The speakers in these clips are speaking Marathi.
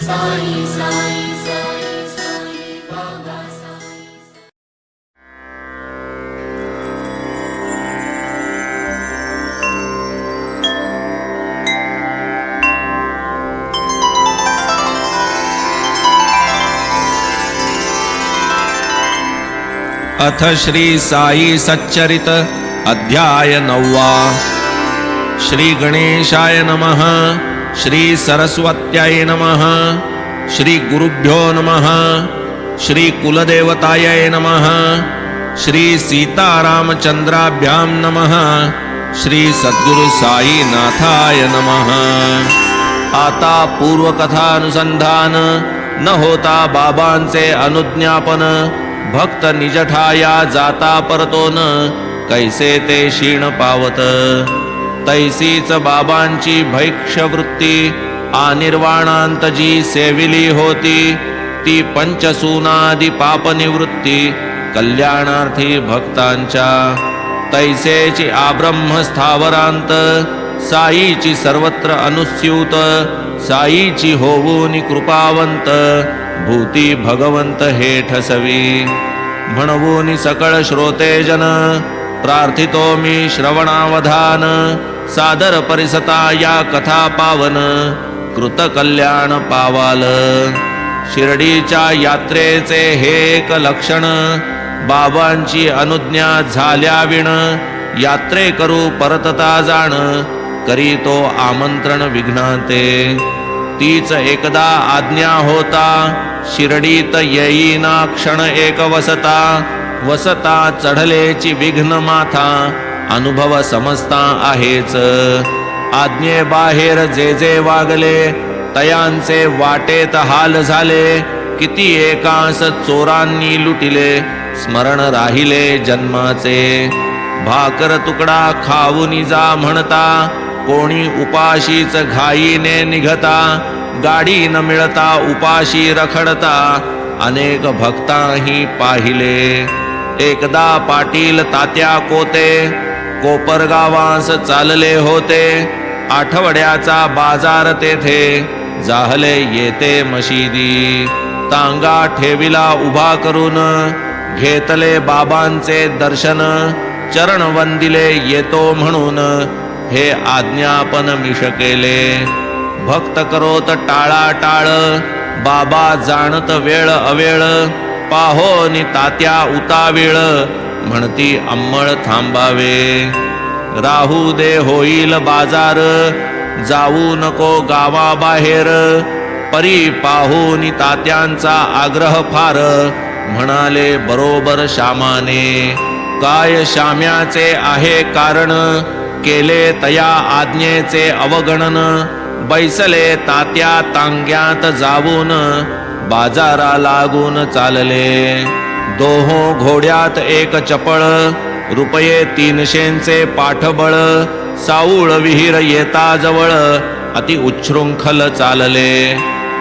साई साई साई साई बाबा साई। अथ श्री साई सच्चरित अध्याय 9। श्री गणेशाय नमः। श्री सरस्वत्याय नमः। श्री गुरुभ्यो नमः। श्री कुलदेवताय नमः। श्री सीतारामचंद्राभ्यां नमः। श्री सद्गुरु साईनाथाय नमः। आता पूर्वकथानुसंधान न होता बाबांचे अनुज्ञापन, भक्त निजठाया जाता परतोन, कैसे ते क्षीण पावत। तैसीच बाबांची भैक्षवृत्ती आनिर्वाणांत जी सेविली होती, ती पंचसूनादि पापनिवृत्ती कल्याणार्थी भक्तांच्या। तैसेची आब्रह्म स्थावरांत साईची सर्वत्र अनुस्यूत, साईची होऊनी कृपावंत भूती भगवंत हे ठसवी। म्हणवून सकळ श्रोतेजन प्रार्थितो मी श्रवणावधान, सादर परिसता या कथा पावन कृत कल्याण पावाल। शिर्डीच्या यात्रेचे हे एक लक्षण, बाबांची अनुज्ञा झाल्याविण यात्रे करू परतता जाण, करी तो आमंत्रण विघ्नाते। तीच एकदा आज्ञा होता, शिर्डीत येईना क्षण एक वसता। वसता चढलेची विघ्न माथा, अनुभव समजता आहेच। आज्ञे बाहेर जे जे वागले, तयांचे वाटेत हाल झाले। किती एकांस चोरांनी लुटिले, स्मरण राहिले जन्माचे। भाकर तुकडा खाऊनी जा म्हणता, कोणी उपाशीच घाईने निघता। गाडी न मिळता उपाशी रखडता, अनेक भक्ताही पाहिले। एकदा पाटील तात्या कोते, कोपरगावास चालले होते। आठवड्याचा बाजार तेथे, जाहले येते मशिदी। तांगा ठेविला उभा करून, घेतले बाबांचे दर्शन। चरण वंदिले येतो म्हणून, हे आज्ञापन मिश केले। भक्त करोत टाळाटाळ, बाबा जाणत वेळ अवेळ। पाहोनी तात्या उतावीळ, म्हणती अंमळ थांबावे। राहू दे होईल बाजार, जाऊ नको गावाबाहेर। परी पाहोनी तात्यांचा आग्रह फार, म्हणाले बरोबर श्यामाने। काय श्याम्याचे आहे कारण, केले तया आज्ञेचे अवगणन। बैसले तात्या तांग्यात जाऊन, बाजारा लागून चालले। दोहो घोड्यात एक चपळ, रुपये 300चे पाठबळ। साऊळ विहीर येता जवळ, अति उच्छृंखल चालले।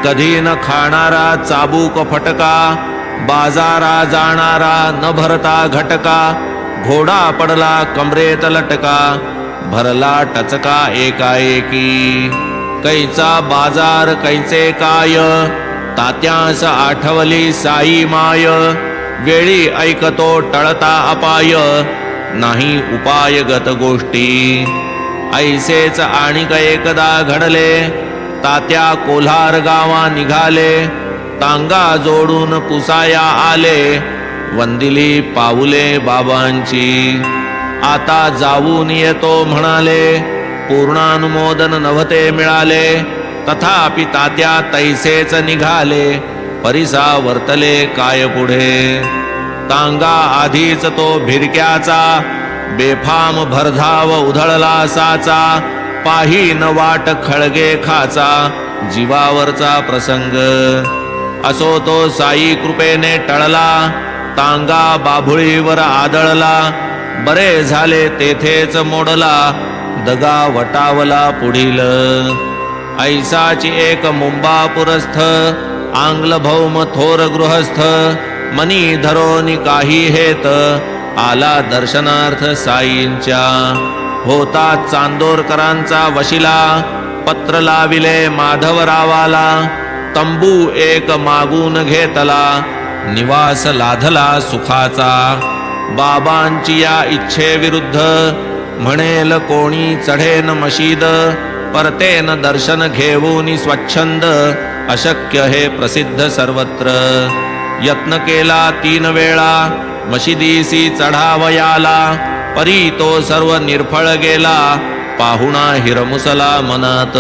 कधी न खाणारा चाबूक फटका, बाजारा जाणारा न भरता घटका। घोडा पडला कमरेत लटका, भरला टचका एकाएकी। कैचा बाजार कैचे काय, तात्यास आठवली साई माय। वेळी ऐकतो टळता अपाय, नाही उपायगत गोष्टी। ऐसेच आणिक एकदा घडले, तात्या कोल्हार गावा निघाले। तांगा जोडून पुसाया आले, वंदिली पाऊले बाबांची। आता जाऊन येतो म्हणाले, पूर्णानुमोदन नव्हते मिळाले। तथापि तात्या तैसेच निघाले, परिसा वर्तले काय पुढे। तांगा आधीच तो भिरक्याचा, बेफाम भरधाव उधळला साचा। पाही न वाट खळगे खाचा, जीवावरचा प्रसंग। असो तो साई कृपेने टळला, तांगा बाभुळीवर आदळला। बरे झाले तेथेच मोडला, दगा वटावला पुढील। ऐसाची एक मुंबापुरस्थ, आंग्ल भौम थोर गृहस्थ। मनी धरोनी काही हेत, आला दर्शनार्थ साईंच्या। होता चांदोरकरांचा वशिला, पत्र लाविले माधवरावाला। तंबू एक मागून घेतला, निवास लाधला सुखाचा. बाबांची या इच्छेविरुद्ध म्हणेल कोणी चढेन मशीद, परतेन दर्शन घेऊन स्वच्छंद, अशक्य हे प्रसिद्ध सर्वत्र. यत्न केला 3 वेळा, मशिदीसी चढावयाला, परी तो सर्व निर्फळ गेला, पाहुणा हिरमुसला मनात.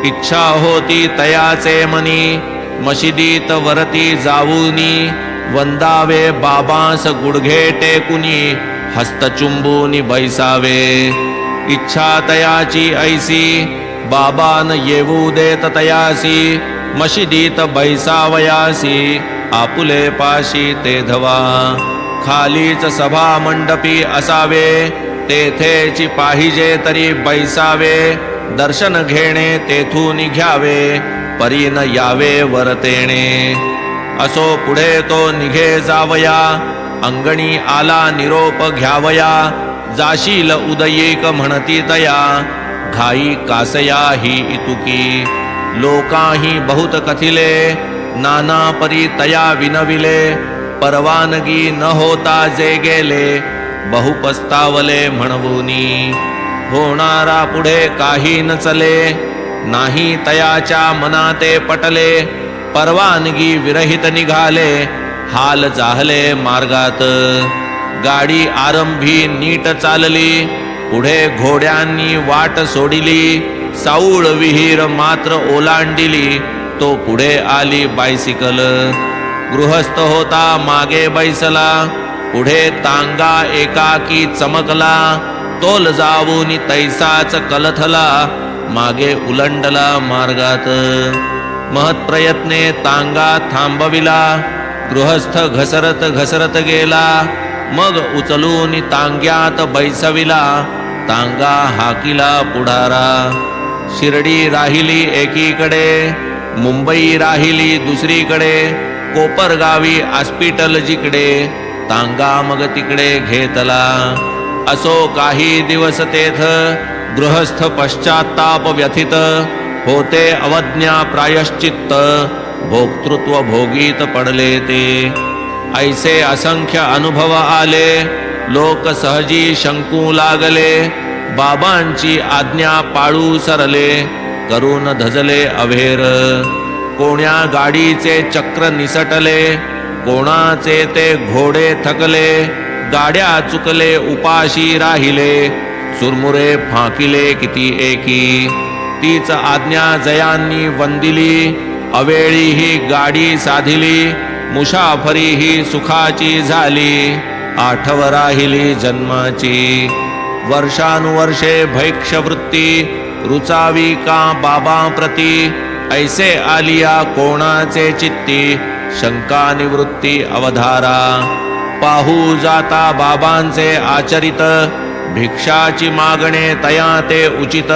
इच्छा होती तयाचे मनी, मशिदीत वरती जाऊनी, वंदावे बाबांस गुडघे टेकुनी, हस्तचुंबूनी बैसावे. इच्छा तयाची ऐसी, बाबान येऊ देत तयासी, मशिदीत बैसावयासी, आपुले पाशी ते धवा. खालीच सभा मंडपी असावे, तेथेची पाहिजे तरी बैसावे, दर्शन घेणे तेथून घ्यावे, परीन यावे वरतेणे. असो पुढे तो निघे जावया, अंगणी आला निरोप घ्यावया, जाशील उदयीक म्हणती तया, घाई कासया ही इतुकी. लोकाही बहुत कथिले, नाना परी तया विनविले, परवानगी न होता जे गेले, बहु पस्तावले म्हणवुनी. होणारा पुढे काही न चले, नाही तयाच्या मनाते पटले, परवानगी विरहित निघाले, हाल जाहले मार्गात. गाडी आरंभी नीट चालली, पुढे घोड्यांनी वाट सोडिली, साऊळ विहीर मात्र ओलांडिली, तो पुढे आली बायसिकल. गृहस्थ होता मागे बैसला, पुढे तांगा एकाकी चमकला, तोल जाऊन तैसाच कलथला, मागे उलंडला मार्गात. महत्प्रयत्ने तांगा थांबविला, गृहस्थ घसरत घसरत गेला, मग उचलून तांग्यात बैसविला, तांगा हाकिला पुढारा. शिर्डी राहिली एकीकडे, मुंबई राहिली दुसरीकडे, कोपरगावी हॉस्पिटल जिकडे, तांगा मग तिकडे घेतला. असो काही दिवस तेथ, गृहस्थ पश्चात्ताप व्यथित, होते अवज्ञा प्रायश्चित्त, भोक्तृत्व भोगीत पडले ते. ऐसे असंख्य अनुभव आले, लोक सहजी शंकू लागले, बाबांची आज्ञा पाळू सरले, करून धजले अभेर. कोण्या गाडीचे चक्र निसटले, कोणाचे ते घोडे थकले, गाड्या चुकले उपाशी राहिले, चुरमुरे फाकिले किती एकी. तीच आज्ञा जयांनी वंदिली, अवेळी ही गाडी साधिली, मुसाफरी ही सुखाची झाली, आठव राहिली जन्माची. वर्षानुवर्षे भैक्षवृत्ती, रुचावी का बाबा प्रती, ऐसे आलिया कोणाचे चित्ती, शंका निवृत्ती अवधारा. पाहू जाता बाबांचे आचरित, भिक्षाची मागणे तया ते उचित,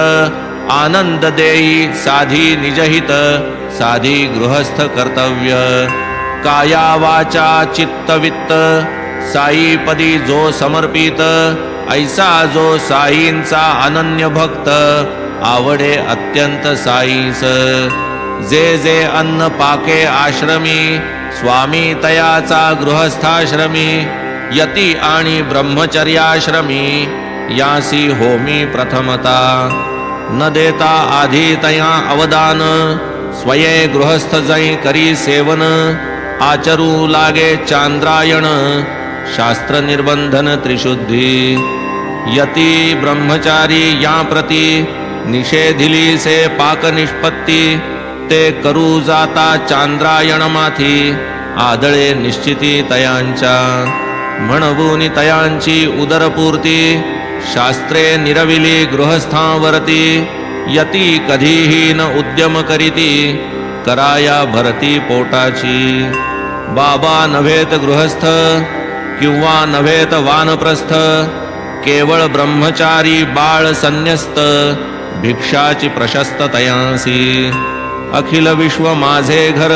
आनंद देई साधी निजहित, साधी गृहस्थ कर्तव्य. काया वाचा चित्तवित्त, साईपदी जो समर्पित, ऐसा जो साईंचा अनन्य भक्त, आवडे अत्यंत साईस. जे जे अन्न पाके आश्रमी, स्वामी तयाचा गृहस्थाश्रमी, यती आणि ब्रह्मचर्याश्रमी, यासी होमी प्रथमता. न देता आधी तया अवदान, स्वये गृहस्थ जै करी सेवन, आचरू लागे चांद्रायण, शास्त्र निर्बंधन त्रिशुद्धी. यती ब्रह्मचारी या प्रती, निषेधिली से पाक निष्पत्ती, ते करू जाता चांद्रायण माथी, आदळे निश्चिती तयांच्या. म्हणवून तयांची उदरपूर्ती, शास्त्रे निरविली गृहस्थांवरती, यती कधीही न उद्यम करीती, कराया भरती पोटाची. बाबा नव्हेत गृहस्थ, किंवा नव्हेत वानप्रस्थ, केवळ ब्रह्मचारी बाळ संन्यस्त, भिक्षाची प्रशस्त तयांसी. अखिल विश्व माझे घर,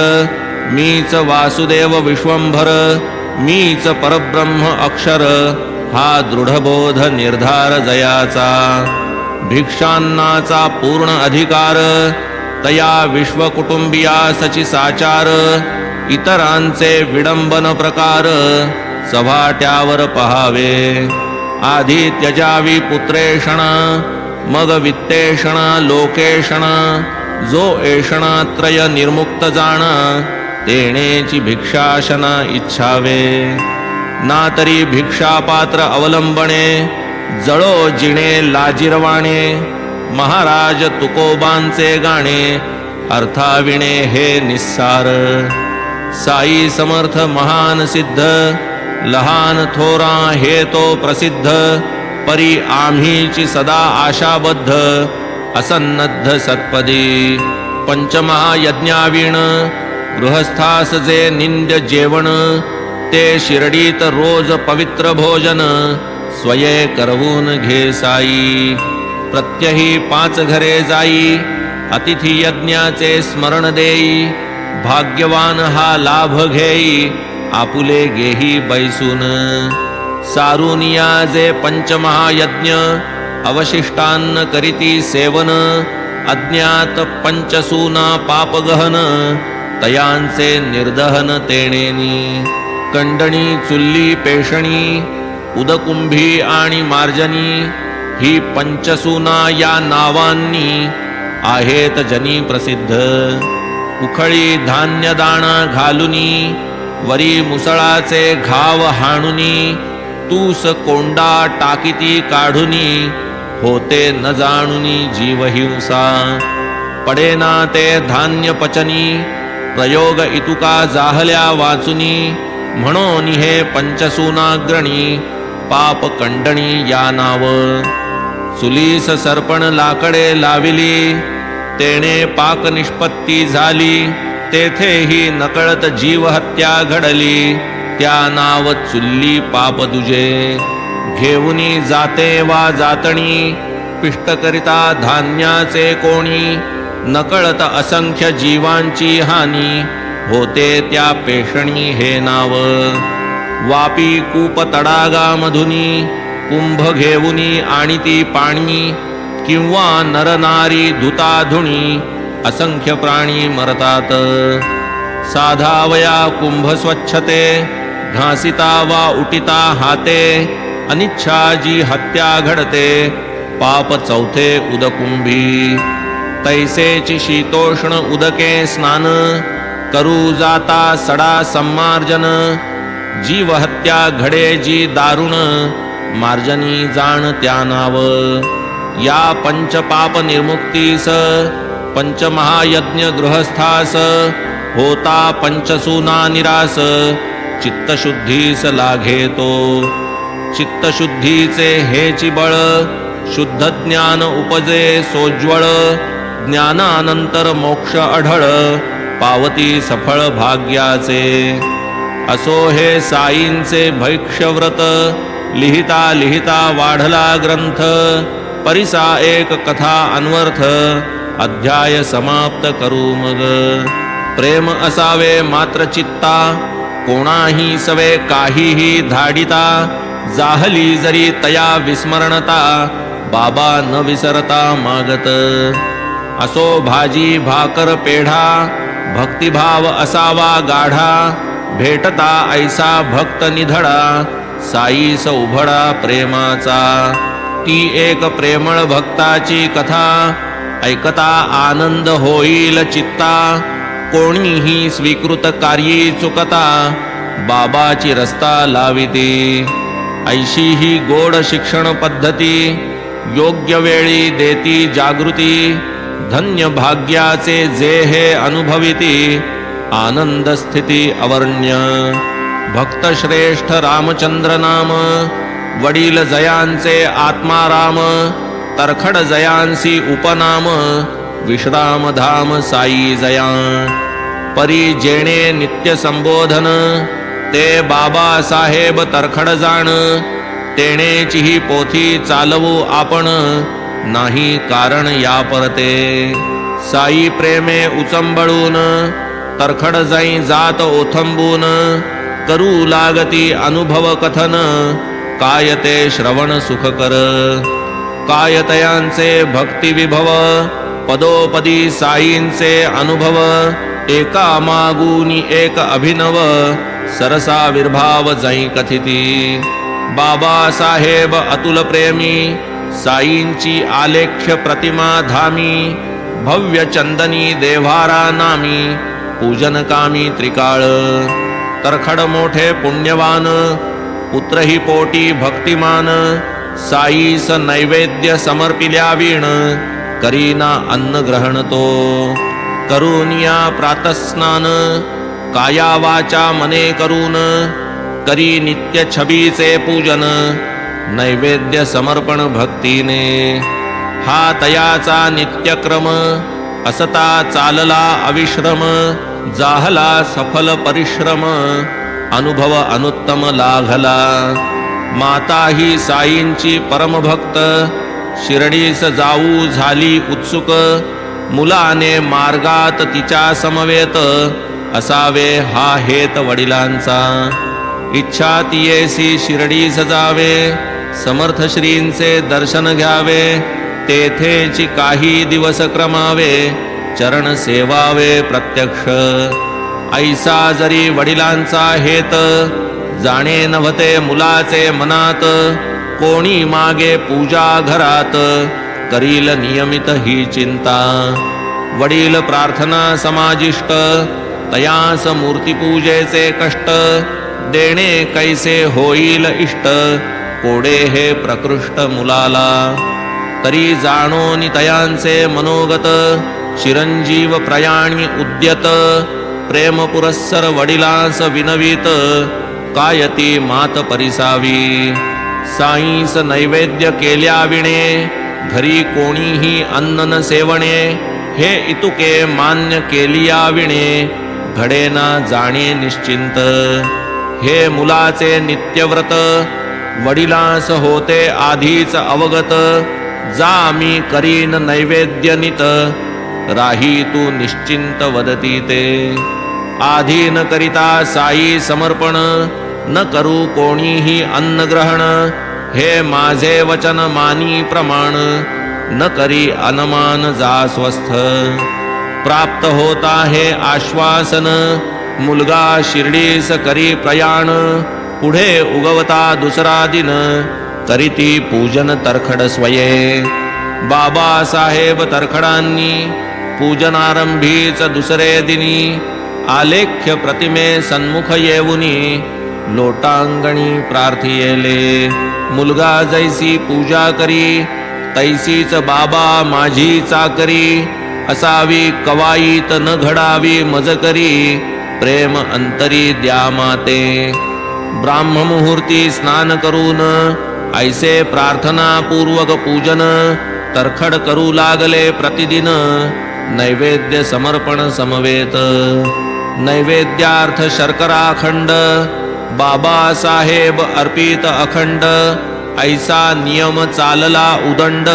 मीच वासुदेव विश्वंभर, मीच परब्रह्म अक्षर, हा दृढबोध निर्धार जयाचा. भिक्षांनाचा पूर्ण अधिकार, तया विश्वकुटुंबिया सची साचार इतरांचे विडंबन प्रकार सभाट्यावर पहावे. आधी त्यजावी पुत्रेषण मग वित्तेषण लोकेषण जो एषणा त्रय निर्मुक्त जाण तेणेची भिक्षाशना इच्छावे. ना तरी भिक्षापात्र अवलंबणे जळो जिणे लाजिरवाणे महाराज तुकोबांचे गाणे अर्थाविणे हे निस्सार. साई समर्थ महान सिद्ध लहान थोरा हे तो प्रसिद्ध परी आम्हीची सदा आशाबद्ध असन्नद्ध सत्पदी. पंचमहायज्ञावीण गृहस्थास जे निंद्य जेवण ते शिरडीत रोज पवित्र भोजन स्वये करवून घे साई. प्रत्यही 5 घरे जाई अतिथी यज्ञाचे स्मरण देई. भाग्यवान हा लाभ घेई आपुले गेही बैसून. सारुनिया जे पंचमहायज्ञ अवशिष्टान्न करीती सेवन अज्ञात पंचसूना पापगहन तयांचे निर्दहन तेणेनी. कंडणी चुल्ली पेषणी उदकुंभी आणि मार्जनी ही पंचसूना या नावांनी आहेत जनी प्रसिद्ध. उखळी धान्य दाणा घालुनी वरी मुसळाचे घाव हाणुनी तूस कोंडा टाकीती काढुनी होते न जाणुनी जीवहिंसा. पडेना ते धान्य पचनी प्रयोग इतुका जाहल्या वाचुनी म्हणून हे पंचसूनाग्रणी पाप कंडणी या नाव. चुलीस सरपण लाकडे लाविली तेणे पाक निष्पत्ती झाली तेथेही नकळत जीवहत्या घडली त्या नाव चुल्ली पाप दुजे. घेऊनी जाते वा जातणी पिष्ट करिता धान्याचे कोणी नकळत असंख्य जीवांची हानी होते त्या पेषणी हे नाव. वापी कूप तडागामधुनी कुंभ घेऊनी आणि ती पाणी किंवा नरनारी धुताधुणी असंख्य प्राणी मरतात. साधावया कुंभ स्वच्छते घासिता वा उटिता हाते अनिच्छा जी हत्या घडते पाप चौथे उदकुंभी. तैसेची शीतोष्ण उदके स्नान करू जाता सडा सम्मार्जन जीवहत्या घडे जी दारुण मार्जनी जाण त्या नाव. या पंचपाप निर्मुक्तीस पंचमहायज्ञ गृहस्थास होता पंचसूना निरास चित्तशुद्धीस लाघेतो. चित्तशुद्धीचे हेची बळ शुद्ध ज्ञान उपजे सोज्वळ ज्ञानानंतर मोक्ष अढळ पावती सफळ भाग्याचे. असो हे साईंचे भैक्ष्यव्रत लिहिता लिहिता वाढला ग्रंथ परिसा एक कथा अन्वर्थ अध्याय समाप्त करू मग. प्रेम असावे मात्र चित्ता कोणाही सवे काहीही धाडिता जाहली जरी तया विस्मरणता बाबा न विसरता मागत. असो भाजी भाकर पेढा भक्तिभाव असावा गाढा भेटता ऐसा भक्त निधडा साईस उभडा प्रेमाचा. ती एक प्रेमळ भक्ताची कथा ऐकता आनंद होईल चित्ता कोणीही स्वीकृत कार्yi चुकता बाबाची रस्ता लाविते. ऐशी ही गोड शिक्षण पद्धती योग्य वेळी देती जागृती धन्य भाग्याचे जे हे अनुभविती आनंद स्थिती अवर्ण्य. भक्त श्रेष्ठ रामचंद्र नाम वडील जयांचे आत्माराम तरखड जयांसी उपनाम विश्राम धाम साई जया. परी जेणे नित्य संबोधन ते बाबा साहेब तरखड जाण तेणेची ही पोथी चालवू आपण नाही कारण या परते. साई प्रेमे उचंबळून तरखड जाई जात ओथंबून करू लागती अनुभव कथन काय ते श्रवण सुखकर. काय तयांचे भक्ती विभव पदोपदी साईंचे अनुभव, एका मागुनी एक अभिनव, सरसाविर्भाव जै कथिती. बाबासाहेब अतुल प्रेमी, साईंची आलेख्य प्रतिमा धामी, भव्य चंदनी देव्हारा नामी, पूजन कामी त्रिकाळ. तरखड मोठे पुण्यवान, पुत्रही पोटी भक्तिमान, साईस नैवेद्य समर्पिल्या वीण, करीना अन्न ग्रहण तो. करूनिया प्रातस्नान, काया वाचा मने करून, करी नित्य छबीचे पूजन, नैवेद्य समर्पण भक्तीने. हा तयाचा नित्यक्रम, असता चालला अविश्रम, जाहला सफल परिश्रम, अनुभव अनुत्तम लाघला. माता ही साईंची परमभक्त, शिर्डीस जाऊ झाली उत्सुक, मुलाने मार्गात तिच्या समवेत, असावे हा हेत वडिलांचा. इच्छा तियेसी शिर्डीस जावे, समर्थ श्रींचे दर्शन घ्यावे, तेथेची काही दिवस क्रमावे, चरण सेवावे प्रत्यक्ष. ऐसा जरी वडिलांचा हेत, जाणे नव्हते मुलाचे मनात, कोणी मागे पूजा घरात, करील नियमित ही चिंता. वडील प्रार्थना समाजिष्ट, तयास मूर्तिपूजेचे कष्ट, देणे कैसे होईल इष्ट, कोडे हे प्रकृष्ट मुलाला. तरी जाणो नितयांचे मनोगत, चिरंजीव प्रयाणी उद्यत, प्रेम पुरस्सर वडिलांस विनवित, कायती मात परिसावी. साईंस नैवेद्य केल्या विणे, घरी कोणीही अन्न न सेवणे, हे इतुके मान्य केलिया विणे, घडेना जाणे निश्चिंत. हे मुलाचे नित्यव्रत, वडिलांस होते आधीच अवगत, जा मी करीन नैवेद्य नित, राही तू निश्चिंत वदती ते. आधी न करिता साई समर्पण, न करू कोणीही अन्न ग्रहण, हे माझे वचन मानी प्रमाण, न करी अनमान जा स्वस्थ. प्राप्त होता हे आश्वासन, मुलगा शिर्डीस करी प्रयाण, पुढे उगवता दुसरा दिन, करीती पूजन तरखड स्वये. बाबासाहेब तरखडांनी पूजनारंभीच दुसरे दिनी, आलेख्य प्रतिमे सन्मुख येऊनी, लोटांगणी प्रार्थियेले. मुलगा जैसी पूजा करी, तैसीच बाबा माझी चाकरी, असावी कवाईत न घडावी मजकरी, प्रेम अंतरी द्या माते. ब्राह्ममुहूर्ती स्नान करून, ऐसे प्रार्थना पूर्वक पूजन, तरखड करू लागले प्रतिदिन, नैवेद्य समर्पण समवेत. नैवेद्यार्थ शर्कराखंड, बाबासाहेब अर्पित अखंड, ऐसा नियम चालला उदंड,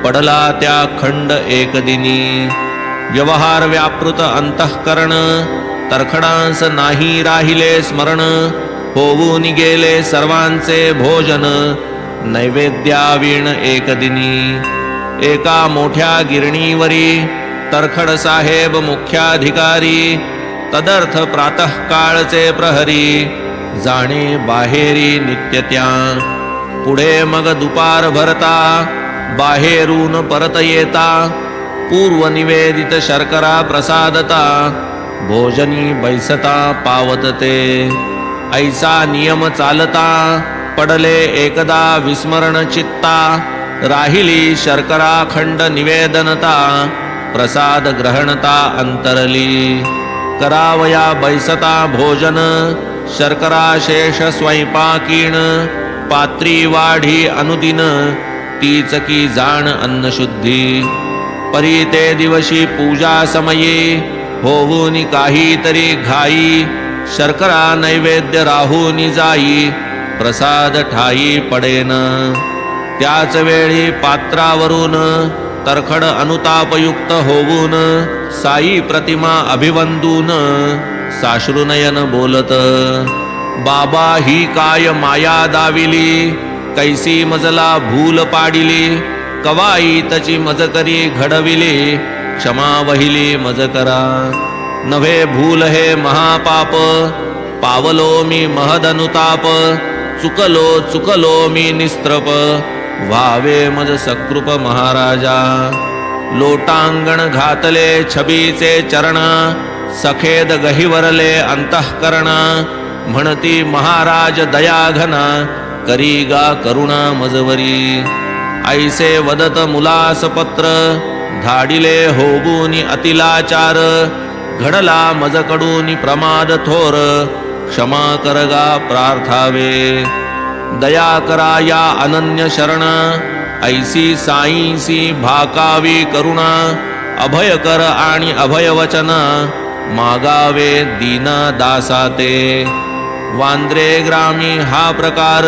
पडला त्या खंड एक दिनी. व्यवहार व्यापृत अंतःकरण, तरखडांस नाही राहिले स्मरण, होऊन गेले सर्वांचे भोजन, नैवेद्यावीण एक दिनी. एका मोठ्या गिरणीवरी, तरखड साहेब मुख्याधिकारी, तदर्थ प्रातःकाळचे प्रहरी, जाणे बाहेरी नित्यत्या. पुढे मग दुपार भरता, बाहेरून परत येता, पूर्व निवेदित शर्करा प्रसादता, भोजनी बैसता पावतते. ऐसा नियम चालता, पडले एकदा विस्मरण चित्ता, राहिली शर्कराखंड निवेदनता, प्रसाद ग्रहणता अंतरली. करावया बैसता भोजन, शर्करा शेष स्वयंपाकीण, पात्री वाढी अनुदिन, तीच की जाण अन्नशुद्धी. परी ते दिवशी पूजा समयी, होऊनी काहीतरी घाई, शर्करा नैवेद्य राहूनी जाई, प्रसाद ठाई पडेन. त्याच वेळी पात्रावरून, तरखड अनुतापयुक्त होऊन, साई प्रतिमा अभिवंदून, साश्रुनयन बोलत. बाबा ही काय माया दाविली, कैसी मजला भूल पाडिली, कवाईतची मज करी घडविली, क्षमा वहिली मज करा. नव्हे भूल हे महापाप, पावलो मी महदनुताप. चुकलो चुकलो मी निस्त्रप, व्हावे मज सकृप महाराजा. लोटांगण घातले छबीचे चरण, सखेद गहिवरले अंतःकरण. म्हणती महाराज दयाघन, करी गा करुणा मजवरी. ऐसे वदत मुलास पत्र, धाडिले होगुनी अतिलाचार. घडला मजकडूनी प्रमाद थोर, क्षमा करगा प्रार्थावे. दया करा या अनन्य शरण, ऐसी साईसी भाकावी करुणा. अभय कर आणि अभय वचन, मागावे दीन दासाते. वांद्रे ग्रामी हा प्रकार,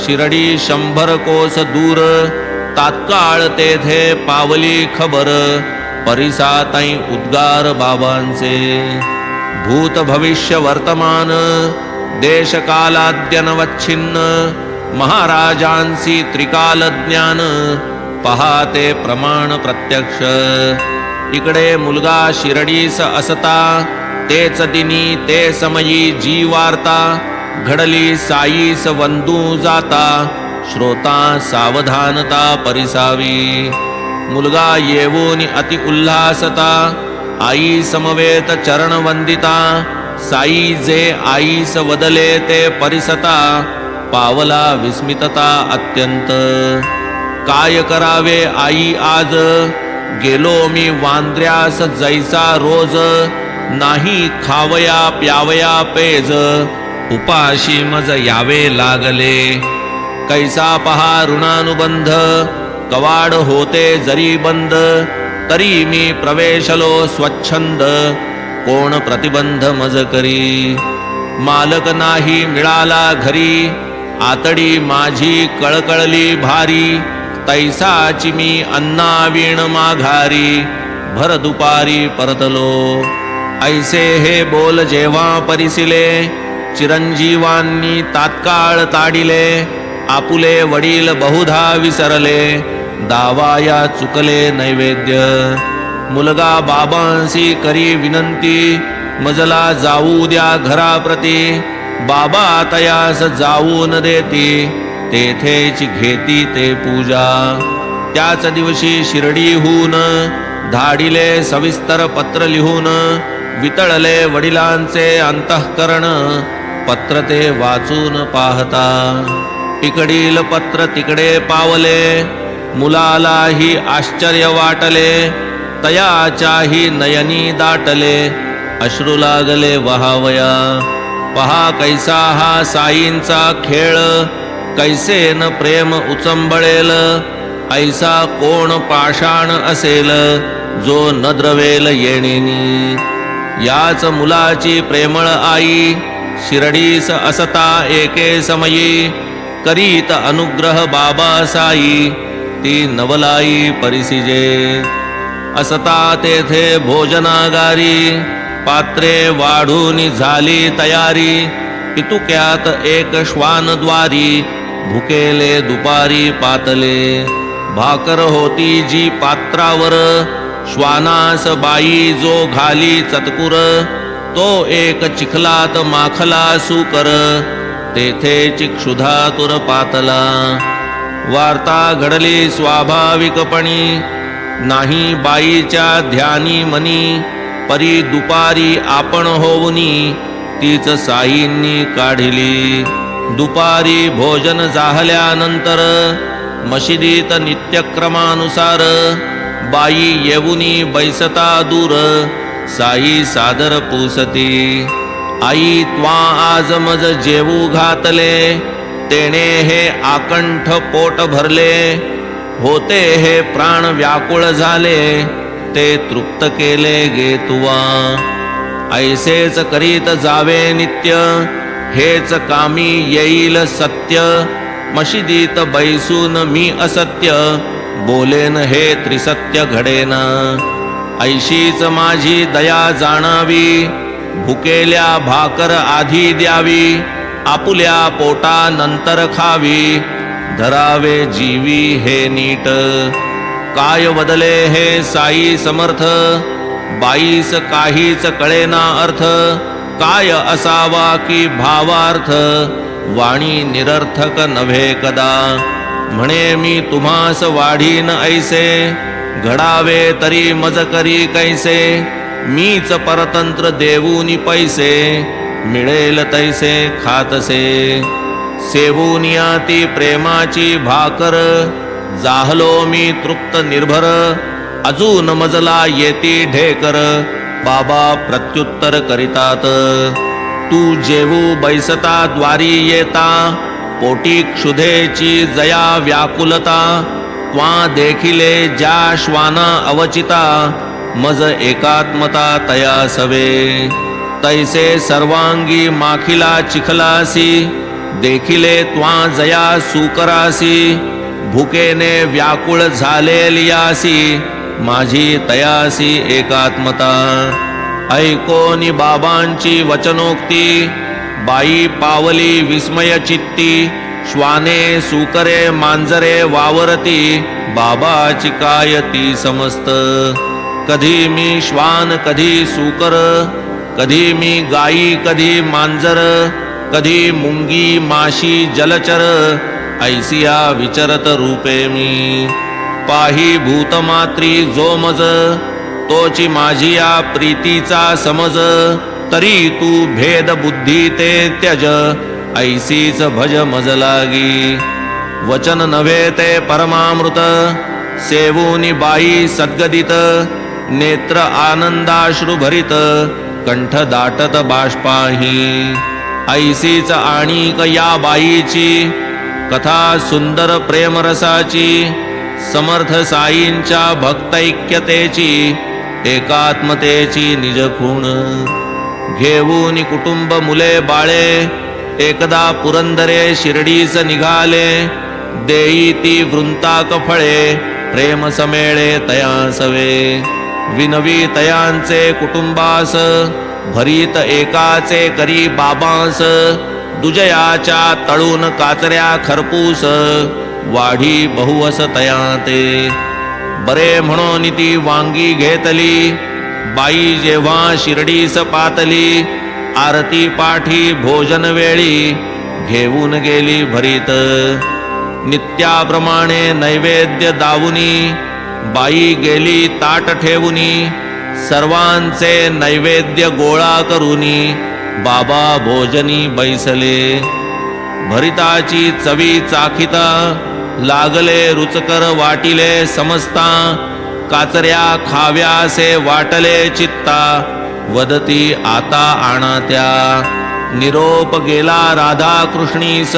शिरडी 100 कोस दूर. तात्काळ तेथे पावली खबर, परिसाताई उद्गार बाबांचे. भूत भविष्य वर्तमान, देश कालाद्यनवच्छिन्न. महाराजांसी त्रिकाल ज्ञान, पहाते प्रमाण प्रत्यक्ष. इकडे मुलगा शिरडीस असता, तेच दिनी ते समयी जी वार्ता. घडली साईस वंदू जाता, श्रोता सावधानता परिसावी. मुलगा येऊन अति उल्हासता, आई समवेत चरण वंदिता. साई जे आईस वदले ते परिसता, पावला विस्मितता अत्यंत. काय करावे आई आज, गेलो मी वांद्र्यास जैसा रोज. नाही खावया प्यावया पेज, उपाशी मज यावे लागले. कैसा पहा ऋणानुबंध, कवाड होते जरी बंद. तरी मी प्रवेशलो स्वच्छंद, कोण प्रतिबंध मज करी. मालक नाही मिळाला घरी, आतडी माझी कळकळली भारी. तैसाची मी अन्नावीण माघारी, भर दुपारी परतलो. ऐसे हे बोल जेव्हा परिसिले, चिरंजीवांनी तात्काळ ताडिले. आपुले वडील बहुधा विसरले, दावाया चुकले नैवेद्य. मुलगा बाबांसी करी विनंती, मजला जाऊ द्या घराप्रती. बाबा तयास जाऊ न देती, तेथेच घेती ते पूजा. त्याच दिवशी शिर्डीहून धाडिले सविस्तर पत्र लिहून. वितळले वडिलांचे अंतःकरण, पत्र ते वाचून पाहता. इकडील पत्र तिकडे पावले, मुलालाही आश्चर्य वाटले. तयाच्याही नयनी दाटले, अश्रू लागले वहावया. पहा कैसा हा साईंचा खेळ, कैसे न प्रेम उचंबळेल. ऐसा कोण पाषाण असेल, जो न द्रवेल येणेनी. याच मुलाची प्रेमळ आई, शिरडीस असता एके समयी. करीत अनुग्रह बाबा साई, ती नवलाई परिसिजे. असता तेथे भोजनागारी, पात्रे वाढून झाली तयारी. पितुक्यात एक श्वानद्वारी, भुकेले दुपारी पातले. भाकर होती जी पात्रावर, श्वानास बाई जो घाली चतकुर. तो एक चिखलात माखला सुकर, तेथे चिक्षुधातुर पातला. वार्ता घडली स्वाभाविकपणी, नाही बाईच्या ध्यानी मनी. परी दुपारी आपण होऊनी, तीच साईंनी काढिली. दुपारी भोजन जाहल्यानंतर, मशिदीत नित्यक्रमानुसार. बाई येऊनी बैसता दूर, साई सादर पुसती. आई त्वा आज मज जेवू घातले, तेणे हे आकंठ पोट भरले. होते हे प्राण व्याकुळ झाले, ते तृप्त केले गे तुवा. ऐसेच करीत जावे नित्य, हेच कामी येईल सत्य. मशिदीत बैसून मी असत्य, बोलेन हे त्रिसत्य घडेन. ऐशीच माझी दया जाणावी, भुकेल्या भाकर आधी द्यावी. आपुल्या पोटा नंतर खावी, धरावे जीवी हे नीट. काय वदले हे साई समर्थ, बाईस काहीच कळेना अर्थ. काय असावा की भावार्थ, वाणी निरर्थक नव्हे कदा. म्हणे मी तुम्हास वाढीन ऐसे, घडावे तरी मज करी कैसे. मीच परतंत्र देऊनी पैसे, मिळेल तैसे खातसे. सेवूनिया ती प्रेमाची भाकर, जाहलो मी तृप्त निर्भर. अजून मजला येती ढेकर, बाबा प्रत्युत्तर करितात. तू जेवू बैसता द्वारी येता, पोटी क्षुधेची जया व्याकुलता. त्वा देखिले ज्या श्वाना अवचिता, मज एकात्मता तया सवे. तैसे सर्वांगी माखिला चिखलासी, देखिले त्वा जया सुकरासी. भुकेने व्याकुळ झालेलियासी, माझी तयासी एकात्मता. ऐकोनी बाबांची वचनोक्ती, बाई पावली विस्मय चित्ती. श्वाने सुकरे मांजरे वावरती, बाबाची काय ती समस्त. कधी मी श्वान कधी सुकर, कधी मी गाई कधी मांजर. कधी मुंगी माशी जलचर, ऐसिया विचरत रूपे मी. पाही भूतमात्री जो मज, तोची माझिया प्रीतीचा समज. तरी तू भेद बुद्धी ते त्यज, ऐसीच भज मज लागी. वचन नव्हे ते परमामृत, सेवूनी बाई सद्गदित. नेत्र आनंदाश्रू भरित, कंठ दाटत बाष्पाही. ऐसीच आणिक या बाईची, कथा सुंदर प्रेमरसाची. समर्थ साईंच्या भक्तैक्यतेची, एकात्मतेची निजखूण. घेऊन कुटुंब मुले बाळे, एकदा पुरंदरे शिर्डीस निघाले. देई ती वृंताक फळे, प्रेम समेळे तयासवे. विनवी तयांचे कुटुंबास, भरीत एकाचे करी बाबांस. दुजयाच्या तळून काचऱ्या खरपूस, वाढी बहुवस तया ते. बरे म्हणून ती वांगी घेतली, बाई जेव्हा शिर्डीस पातली. आरती पाठी भोजन वेळी, घेऊन गेली भरीत. नित्याप्रमाणे नैवेद्य दावुनी, बाई गेली ताट ठेवुनी. सर्वांचे नैवेद्य गोळा करुनी, बाबा भोजनी बैसले. भरिताची चवी चाखिता, लागले रुचकर वाटिले समजता. काचऱ्या खाव्यासे वाटले चित्ता, वदती आता आणा त्या. निरोप गेला राधा कृष्णीस,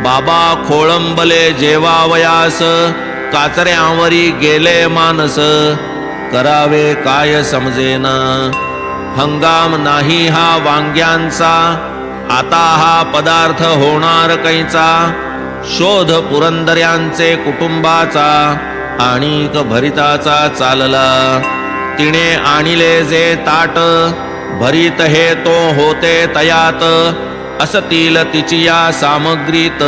बाबा खोळंबले जेवावयास. काचऱ्यांवरी गेले मानस, करावे काय समजेना. हंगाम नाही हा वांग्यांचा, आता हा पदार्थ होणार कैचा. शोध पुरंदऱ्यांचे कुटुंबाचा, आणिक भरिताचा चालला. तिने आणिले जे ताट, भरीत हे तो होते तयात. असतील तिची या सामग्रीत,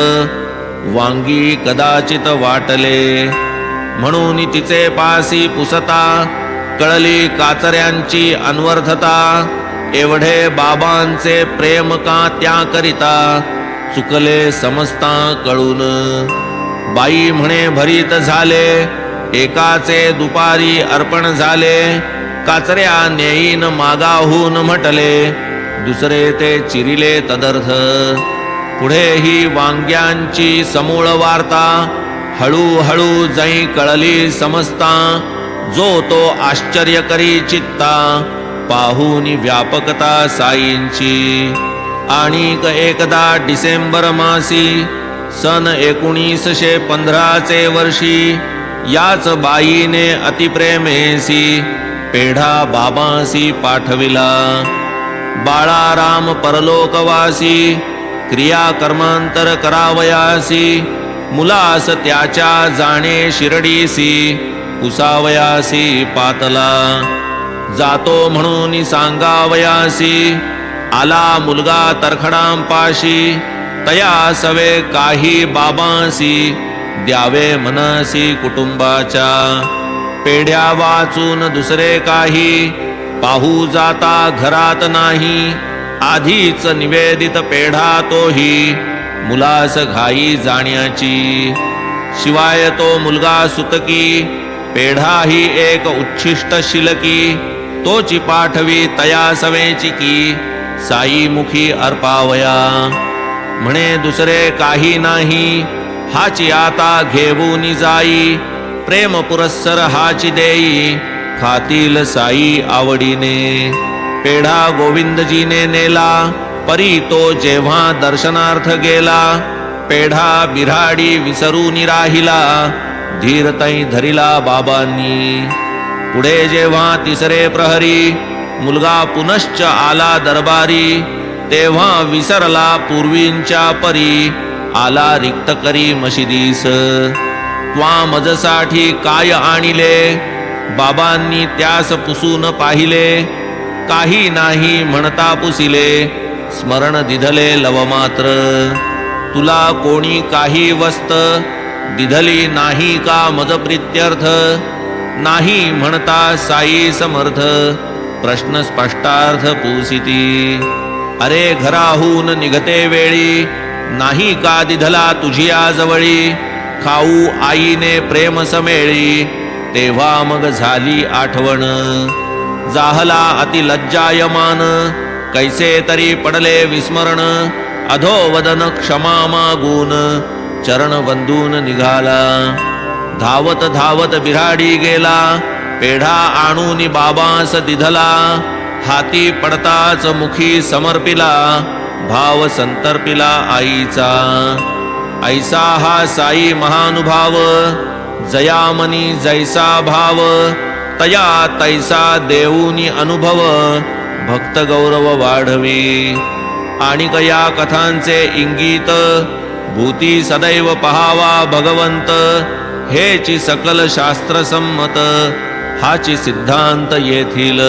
वांगी कदाचित वाटले. म्हणून तिचे पासी पुसता, कळली काचऱ्यांची अनवर्थता. एवढे बाबांचे प्रेम का त्या करिता, चुकले समजता कळून. बाई म्हणे भरीत झाले, एकाचे दुपारी अर्पण झाले. काचऱ्या नेईन मागाहून म्हटले, दुसरे ते चिरिले तदर्थ. पुढे ही वांग्यांची समूळ वार्ता, हळूहळू जै कळली समजता. जो तो आश्चर्य करी चित्ता, पाहूनी व्यापकता साईंची. आणिक एकदा डिसेंबर मासी, सन 1915 वर्षी. याच बाईने अतिप्रेमेसी, पेढा बाबासी पाठविला. बाळाराम परलोकवासी, क्रियाकर्मांतर करावयासी. मुलास त्याच्या जाणे शिर्डीसी, कुसावयासी पातला. जातो म्हणून सांगावयासी, आला मुलगा तरखडांपाशी. तया सवे काही बाबांसी द्यावे मनसी कुटुंबाच्या. पेढ्या वाचून दुसरे काही पाहू जाता घरात नाही. आधीच निवेदित पेढा तोही मुलास घाई जाण्याची. शिवाय तो मुलगा सुतकी पेढा ही एक उच्छिष्ट शिलकी. तोची पाठवी तया सवेची की साई मुखी अर्पावया. म्हणे दुसरे काही नाही हाची आता घेऊनी जाई. प्रेम पुरस्सर हाची देई खातील साई आवडीने. पेढा गोविंदजीने नेला परी तो जेव्हा दर्शनार्थ गेला. पेढा बिराडी विसरून राहिला धीरतै धरिला बाबांनी. पुढे जेव्हा तिसरे प्रहरी मुलगा पुनश्च आला दरबारी. तेव्हा विसरला पूर्वींच्या परी आला रिक्त करी मशिदीस. त्वा मजसाठी काय आणिले बाबांनी त्यास पुसून पाहिले. काही नाही म्हणता पुसिले स्मरण दिधले लवमात्र. तुला कोणी काही वस्त दिधली नाही का मज प्रित्यर्थ. नाही म्हणता साई समर्थ प्रश्न स्पष्टार्थ पुसिती. अरे घराहून निघते वेळी नाही का दिधला तुझिया जवळी. खाऊ आईने प्रेम समेळी तेव्हा मग झाली आठवण. जाहला अति लज्जायमान कैसे तरी पडले विस्मरण. अधोवदन क्षमा मागून चरण वंदून निघाला. धावत धावत बिराडी गेला पेढा आणून बाबांस दिधला. हाती पडताच मुखी समर्पिला भाव संतर्पिला आईचा. ऐसा हा साई महानुभाव जयामनी जैसा भाव. तया तैसा देऊनी अनुभव भक्त गौरव वाढवी. आणि या कथांचे इंगित भूती सदैव पहावा भगवंत. हेची सकल शास्त्र संमत हाची सिद्धांत येथील.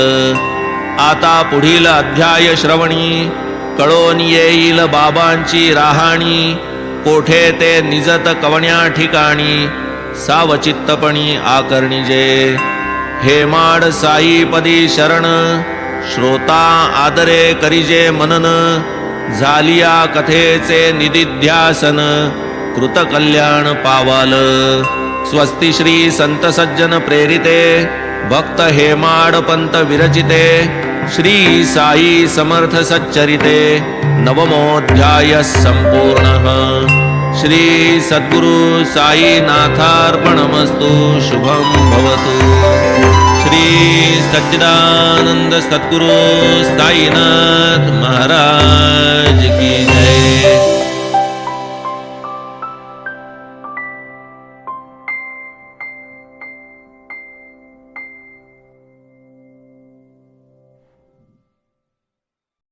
आता पुढील अध्याय श्रवणी कळोन येईल बाबांची राहाणी. कोठे ते निजत कवण्या ठिकाणी सावचित्तपणी आकर्णिजे. हेमाड साई पदी शरण श्रोता आदरे करिजे मनन. झालिया कथेचे निदिध्यासन कृत कल्याण पावाल. स्वस्ति श्री संत सज्जन प्रेरिते भक्त हेमाड पंत विरचिते. श्री साई समर्थ सच्चरिते नवमोऽध्याय संपूर्णः. श्री सद्गुरु साई नाथार्पणमस्तु. शुभं भवतु. श्री सच्चिदानंद सद्गुरु साईनाथ महाराज की जय.